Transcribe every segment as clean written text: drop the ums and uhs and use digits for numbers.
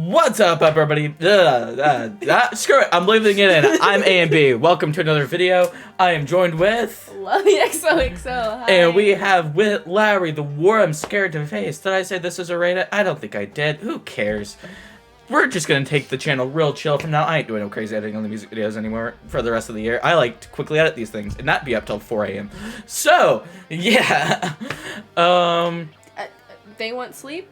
What's up, everybody? Screw it, I'm leaving it in. I'm A&B. Welcome to another video. I am joined with... XOXO. Hi. And we have Witt Lowry, the war I'm scared to face. Did I say this is a rated? I don't think I did. Who cares? We're just going to take the channel real chill from now. I ain't doing no crazy editing on the music videos anymore for the rest of the year. I like to quickly edit these things and not be up till 4 a.m. So, yeah. They want sleep?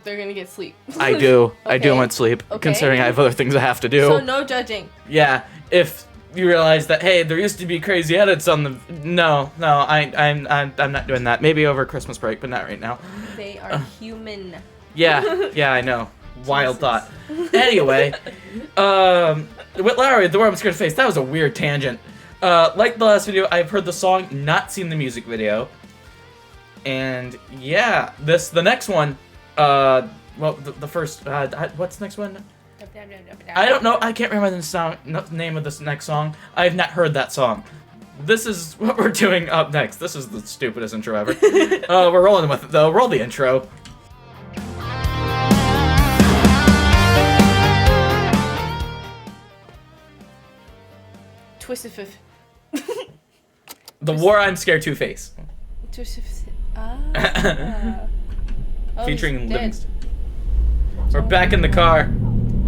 They're gonna get sleep. I do. Okay. I do want sleep, considering I have other things I have to do. So no judging. Yeah, if you realize that, hey, there used to be crazy edits on the... No, I'm not doing that. Maybe over Christmas break, but not right now. They are human. Yeah, I know. Wild thought. Anyway, Witt Lowry, the war I'm scared to face. That was a weird tangent. Like the last video, I've heard the song, not seen the music video. And yeah, the next one, well, the first, what's the next one? I don't know, I can't remember the name of this next song. I have not heard that song. This is what we're doing up next. This is the stupidest intro ever. We're rolling with it though. Roll the intro. Twisted Fifth. The war I'm scared to face. Twisted Fifth. Ah. Oh, featuring Livingston. We're back in the car.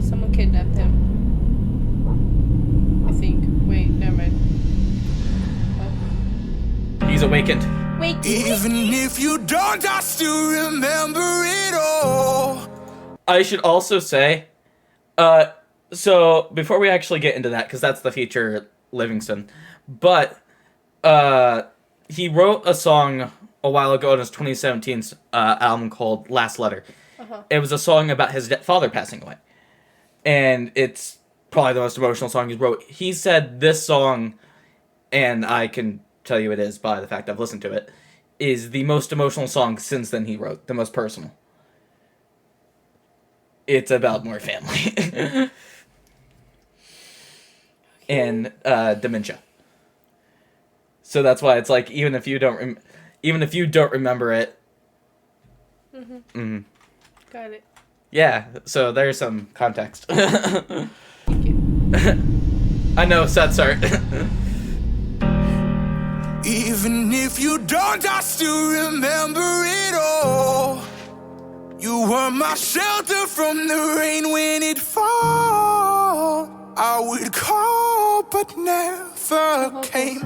Someone kidnapped him. I think. Wait, never mind. Oh. He's awakened. Wait. Even if you don't, I still remember it all. I should also say, so before we actually get into that, because that's the feature Livingston, but he wrote a song a while ago in his 2017 album called Last Letter. It was a song about his father passing away. And it's probably the most emotional song he wrote. He said this song, and I can tell you it is by the fact I've listened to it, is the most emotional song since then he wrote, the most personal. It's about more family. And dementia. So that's why it's like, even if you don't remember it. Got it. Yeah, so there's some context. Thank you. I know, sad start. Even if you don't, I still remember it all. You were my shelter from the rain when it fall. I would call, but never came.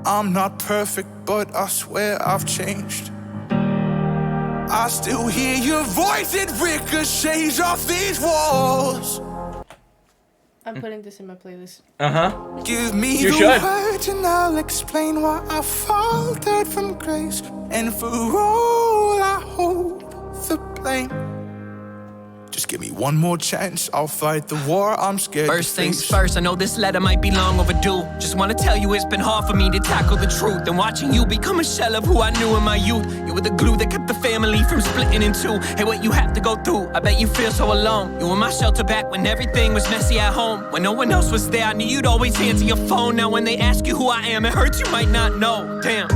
I'm not perfect, but I swear I've changed. I still hear your voice, it ricochets off these walls. I'm putting this in my playlist. Give me the words and I'll explain why I faltered from grace. And for all I hold the blame. Just give me one more chance, I'll fight the war I'm scared to face. First things first, I know this letter might be long overdue. Just wanna tell you it's been hard for me to tackle the truth. And watching you become a shell of who I knew in my youth. You were the glue that kept the family from splitting in two. Hey, what you have to go through, I bet you feel so alone. You were my shelter back when everything was messy at home. When no one else was there, I knew you'd always answer your phone. Now when they ask you who I am, it hurts, you might not know. Damn.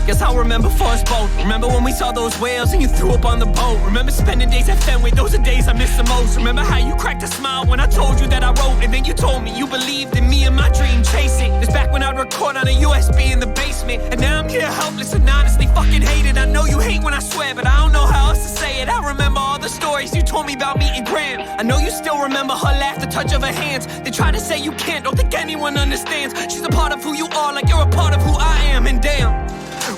Guess I'll remember for us both. Remember when we saw those whales and you threw up on the boat. Remember spending days at Fenway, those are days I miss the most. Remember how you cracked a smile when I told you that I wrote. And then you told me you believed in me and my dream, chase it. It's back when I'd record on a USB in the basement. And now I'm here helpless and honestly fucking hated. I know you hate when I swear, but I don't know how else to say it. I remember all the stories you told me about meeting Graham. I know you still remember her laugh, the touch of her hands. They try to say you can't, don't think anyone understands. She's a part of who you are, like you're a part of who I am. And damn,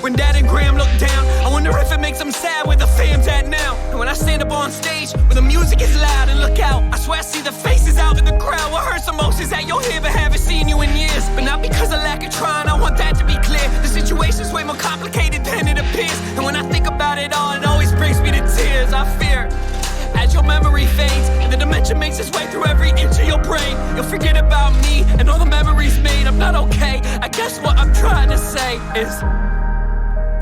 when Dad and Graham look down, I wonder if it makes them sad where the fam's at now. And when I stand up on stage, where the music is loud and look out, I swear I see the faces out in the crowd. What hurts the most is that you're here but haven't seen you in years. But not because of lack of trying, I want that to be clear. The situation's way more complicated than it appears. And when I think about it all, it always brings me to tears. I fear as your memory fades and the dementia makes its way through every inch of your brain, you'll forget about me and all the memories made. I'm not okay. I guess what I'm trying to say is,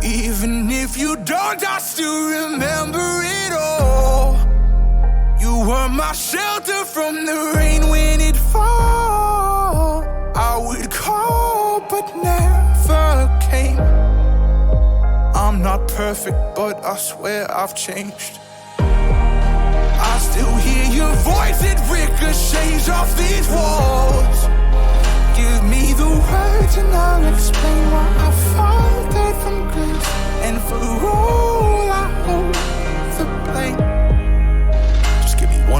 even if you don't, I still remember it all. You were my shelter from the rain when it fall. I would call, but never came. I'm not perfect, but I swear I've changed. I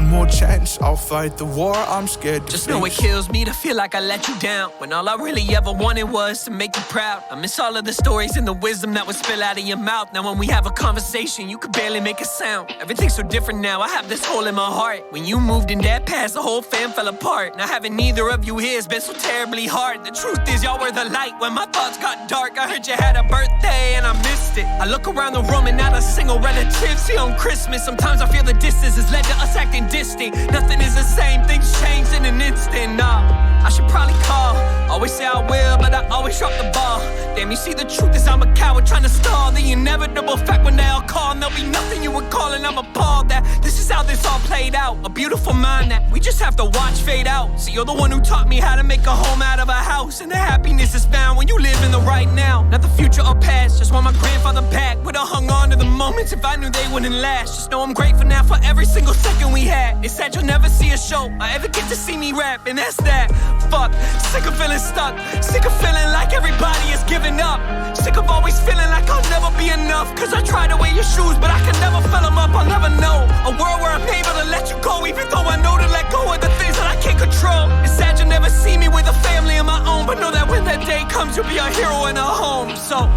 one more chance, I'll fight the war I'm scared to Just face. know it kills me to feel like I let you down, when all I really ever wanted was to make you proud. I miss all of the stories and the wisdom that would spill out of your mouth. Now when we have a conversation, you could barely make a sound. Everything's so different now, I have this hole in my heart. When you moved and dad passed, the whole fam fell apart. Now having neither of you here has been so terribly hard. The truth is y'all were the light when my thoughts got dark. I heard you had a birthday and I missed it. I look around the room and not a single relative see on Christmas. Sometimes I feel the distance has led to us acting distant. Nothing is the same, things change in an instant. Nah, I should probably call. Always say I will, but I always drop the ball. Damn, you see the truth is I'm a coward trying to stall the inevitable fact when they all call. And there'll be nothing you would call, and I'm appalled that this is how this all played out. A beautiful mind that we just have to watch fade out. See, you're the one who taught me how to make a home out of a house, and the happiness is found when you live in the right now, not the future or past. Just want my grandfather back. Would've hung on to the moments if I knew they wouldn't last. Just know I'm grateful now for every single second we had. They said you'll never see a show or ever get to see me rap, and that's that. Fuck, sick of feeling stuck, sick of feeling like everybody is giving up, sick of always feeling like I'll never be enough. Cause I tried to wear your shoes, but I can never fill them up. I'll never know a world where I'm able to let you go, even though I know to let go of the things that I can't control. It's sad you'll never see me with a family of my own, but know that when that day comes, you'll be a hero in a home. So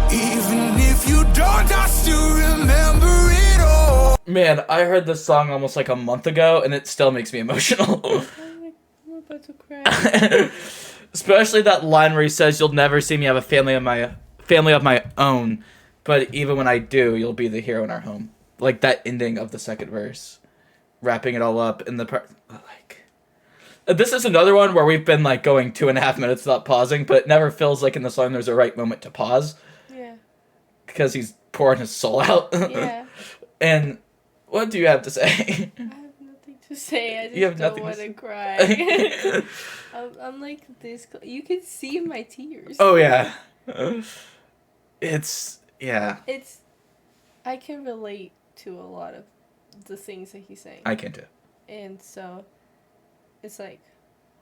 Even if you don't, I still remember it all. Man, I heard this song almost like a month ago, and it still makes me emotional. I'm about to cry. Especially that line where he says, "You'll never see me have a family of my own, but even when I do, you'll be the hero in our home." Like that ending of the second verse, wrapping it all up in the part. Like, this is another one where we've been like going 2.5 minutes without pausing, but it never feels like in the song there's a right moment to pause Yeah. because he's pouring his soul out. Yeah. And what do you have to say? I have nothing to say. I You have just don't nothing want to to cry. I'm like this. You can see my tears. Oh yeah, it's yeah. I can relate to a lot of the things that he's saying. I can too. And so, it's like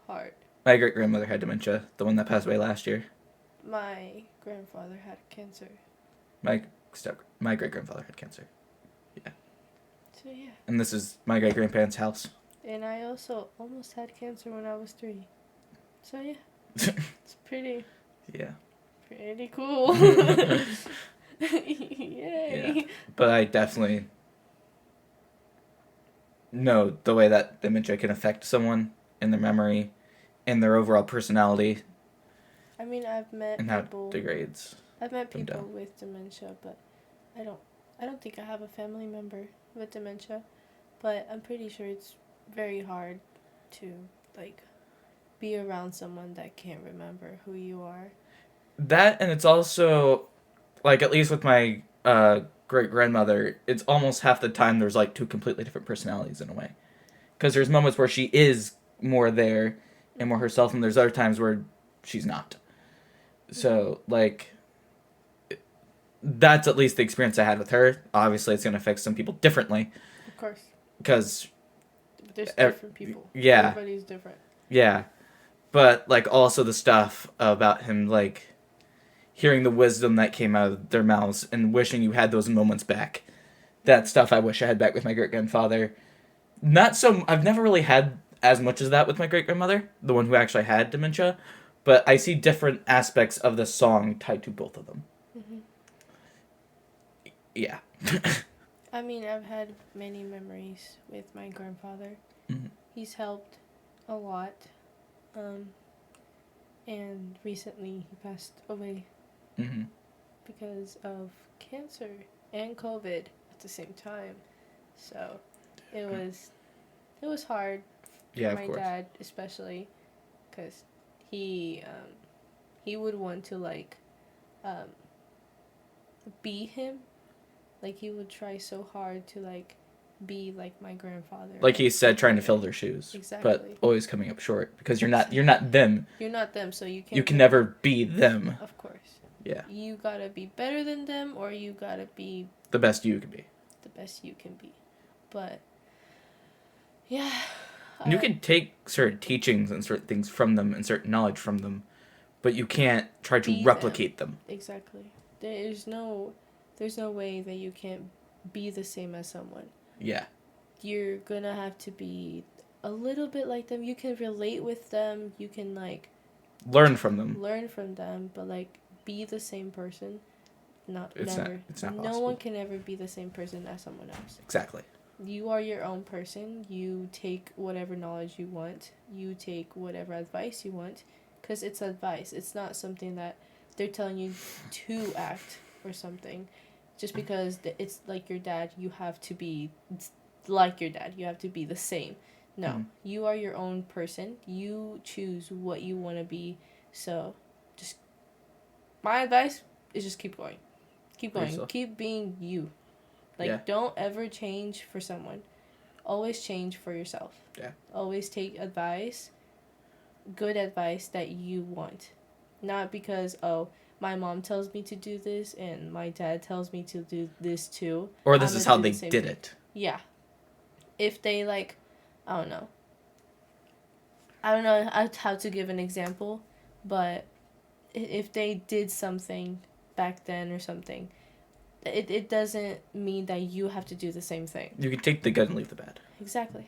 hard. My great grandmother had dementia, the one that passed away last year. My grandfather had cancer. My great grandfather had cancer. Yeah. So yeah. And this is my great grandparents' house. And I also almost had cancer when I was 3. So yeah. It's pretty cool. Yay. Yeah. But I definitely know the way that dementia can affect someone in their memory and their overall personality I mean, I've met and how it people. degrades. I've met them people down. with dementia, but I don't think I have a family member with dementia. But I'm pretty sure it's very hard to like be around someone that can't remember who you are. That, and it's also like, at least with my great grandmother, it's almost half the time there's like 2 completely different personalities in a way, because there's moments where she is more there and more herself, and there's other times where she's not. So like, that's at least the experience I had with her. Obviously it's going to affect some people differently, Of course. because But there's different people. yeah. Everybody's different. yeah, but like also the stuff about him, like hearing the wisdom that came out of their mouths and wishing you had those moments back. That stuff I wish I had back with my great-grandfather. I've never really had as much as that with my great-grandmother, the one who actually had dementia, but I see different aspects of the song tied to both of them. Mm-hmm. Yeah. I mean, I've had many memories with my grandfather. Mhm. He's helped a lot. And recently he passed away Mm-hmm. because of cancer and COVID at the same time. So it was hard Yeah, for of my course. dad, especially because he would want to like be him. Like he would try so hard to like be like my grandfather. Like he said, trying to fill their shoes. Exactly. But always coming up short, because you're not them. You're not them, so you can't. You can never be them. Of course. Yeah. You gotta be better than them, or you gotta be The best you can be. the best you can be. But yeah. You can take certain teachings and certain things from them and certain knowledge from them, but you can't try to Be replicate them. Exactly. There's no way that you can't be the same as someone. Yeah. you're gonna have to be a little bit like them. You can relate with them. You can like learn from them. But like be the same person. It's Never. It's not no possible. one can ever be the same person as someone else. Exactly. You are your own person. You take whatever knowledge you want. You take whatever advice you want, because it's advice. It's not something that they're telling you to act or something. Just because it's like your dad, you have to be like your dad. You have to be the same. No, you are your own person. You choose what you want to be. So, just my advice is just keep going. Keep going. Yourself. Keep being you. Like, Yeah. don't ever change for someone. Always change for yourself. Yeah. Always take advice, good advice that you want. Not because, oh, my mom tells me to do this and my dad tells me to do this too. Or this I'm is gonna how do they the same did thing. it. Yeah. If they, like, I don't know how to give an example, but if they did something back then or something, it doesn't mean that you have to do the same thing. You can take the good and leave the bad. Exactly.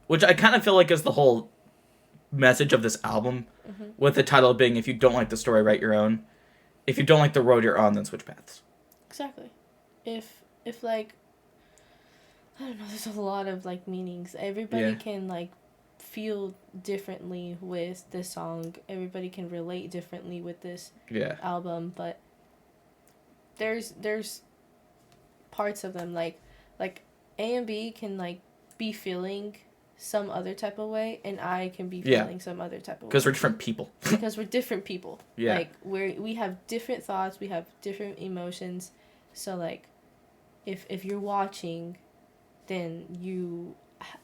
Which I kind of feel like is the whole message of this album, with the title being, if you don't like the story, write your own. If you don't like the road you're on, then switch paths. Exactly. If like, I don't know, there's a lot of like meanings. Everybody can like feel differently with this song. Everybody can relate differently with this album, but there's parts of them like AMB can like be feeling some other type of way, and I can be feeling some other type of way. Because we're different people. Because we're different people. Yeah. Like we have different thoughts, we have different emotions. So like if you're watching, then you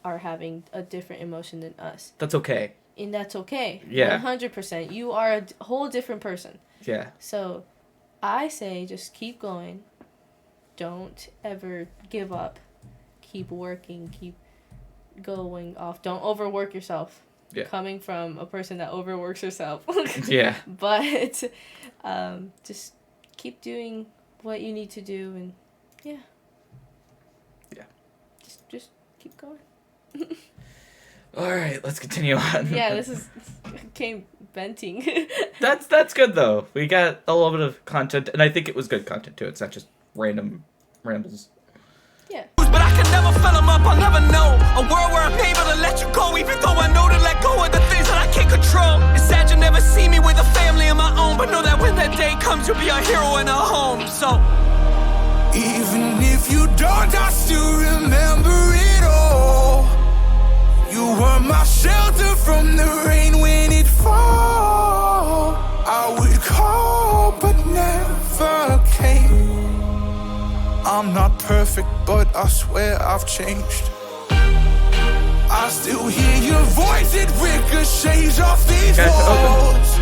are having a different emotion than us. That's okay. And that's okay. Yeah. 100%. You are a whole different person. Yeah. So I say just keep going. Don't ever give up. Keep working. Keep going off. Don't overwork yourself. Yeah. Coming from a person that overworks herself. Yeah. But just keep doing what you need to do, and yeah. Just keep going. All right, let's continue on. Yeah, this is came venting. That's good though. We got a little bit of content, and I think it was good content too. It's not just random rambles. Yeah. But I can never fill them up, I'll never know a world where I'm able to let you go, even though I know to let go of the things that I can't control. It's sad you never see me with a family of my own, but know that when that day comes, you'll be a hero in a home. So even if you don't, I still remember it all. You were my shelter from the rain when it fall. I would call, but never came. I'm not perfect, but I swear I've changed. I still hear your voice, it ricochets off these walls.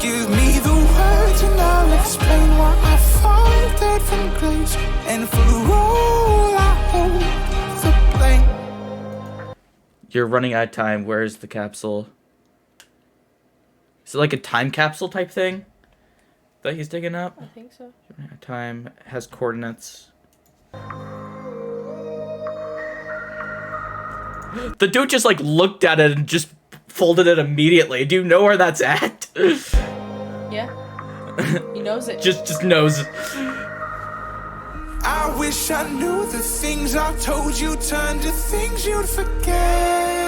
Give me the words and I'll explain why I fall dead from grace. And for all I hold the blame. You're running out of time. Where's the capsule? Is it like a time capsule type thing that he's digging up? I think so. You're running out of time. Has coordinates. The dude just like looked at it and just folded it immediately. Do you know where that's at? Yeah. He knows it. just knows. I wish I knew the things I told you turned to things you'd forget.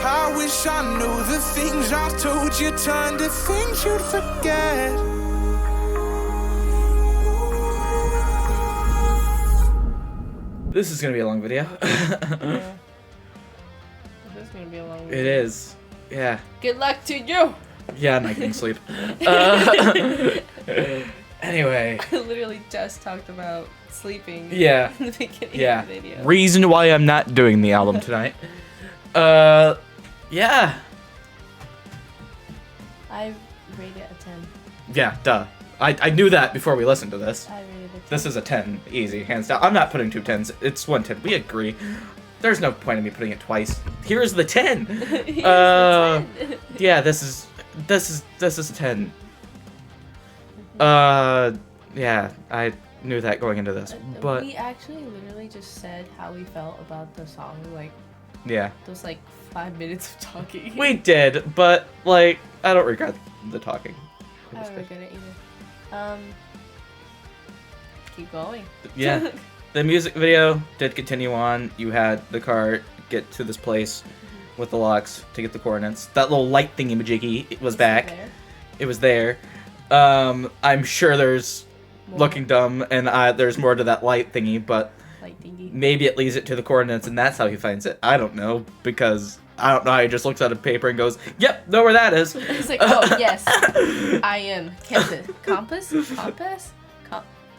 I wish I knew the things I told you turned to things you'd forget. This is gonna be a long video. Yeah. This is gonna be a long video. It is. Yeah. Good luck to you. Yeah, I'm not getting sleep. Anyway. I literally just talked about sleeping. Yeah. In the beginning Yeah. of the video. Reason why I'm not doing the album tonight. Yeah. I rate it a 10. Yeah, duh. I knew that before we listened to this. I rated it a 10. This is a 10, easy, hands down. I'm not putting 2 10s. It's 1 10. We agree. There's no point in me putting it twice. Here's the 10. Here's the 10. Yeah, this is 10. Yeah, I knew that going into this, but we actually literally just said how we felt about the song, like yeah, those like 5 minutes of talking. we did. But like, I don't regret the talking. It I was don't good. regret it either. Keep going. Yeah, the music video did continue on. You had the car get to this place with the locks to get the coordinates. That little light thingy majiggy, it was back. There. It was there. I'm sure there's More looking dumb, and there's more to that light thingy, but light thingy. maybe it leads it to the coordinates, and that's how he finds it. I don't know, because I don't know how he just looks at a paper and goes, "Yep, know where that is." It's like, oh yes, I am compass.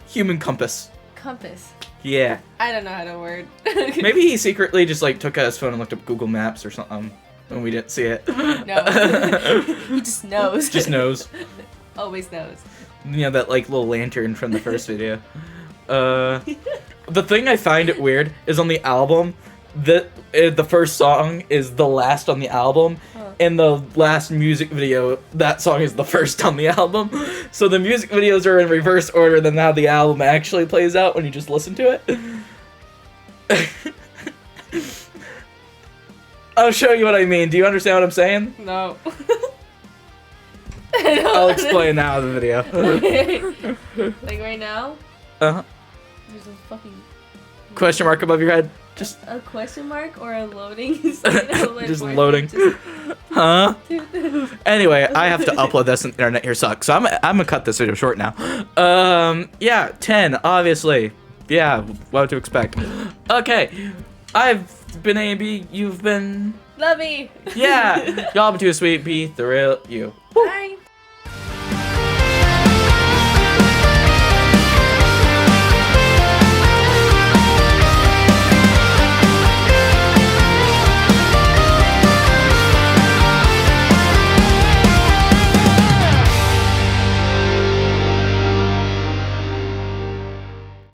Human compass. Compass. Yeah. I don't know how to word. Maybe he secretly just like took out his phone and looked up Google Maps or something when we didn't see it. No. He just knows. Just knows. Always knows. You know, that like little lantern from the first video. The thing I find it weird is on the album, the first song is the last on the album, and the last music video, that song is the first on the album. So the music videos are in reverse order than how the album actually plays out when you just listen to it. I'll show you what I mean. Do you understand what I'm saying? No. I'll explain now in the video. Like right now, Uh-huh. there's a fucking Question mark above your head. Just a question mark or a loading. Like, just loading. Huh? Anyway, I have to upload this and the internet here sucks. So I'm gonna cut this video short now. Yeah, 10, obviously. Yeah, what to expect. Okay. I've been A&B, you've been Love me. yeah. Y'all been too sweet, be the real you.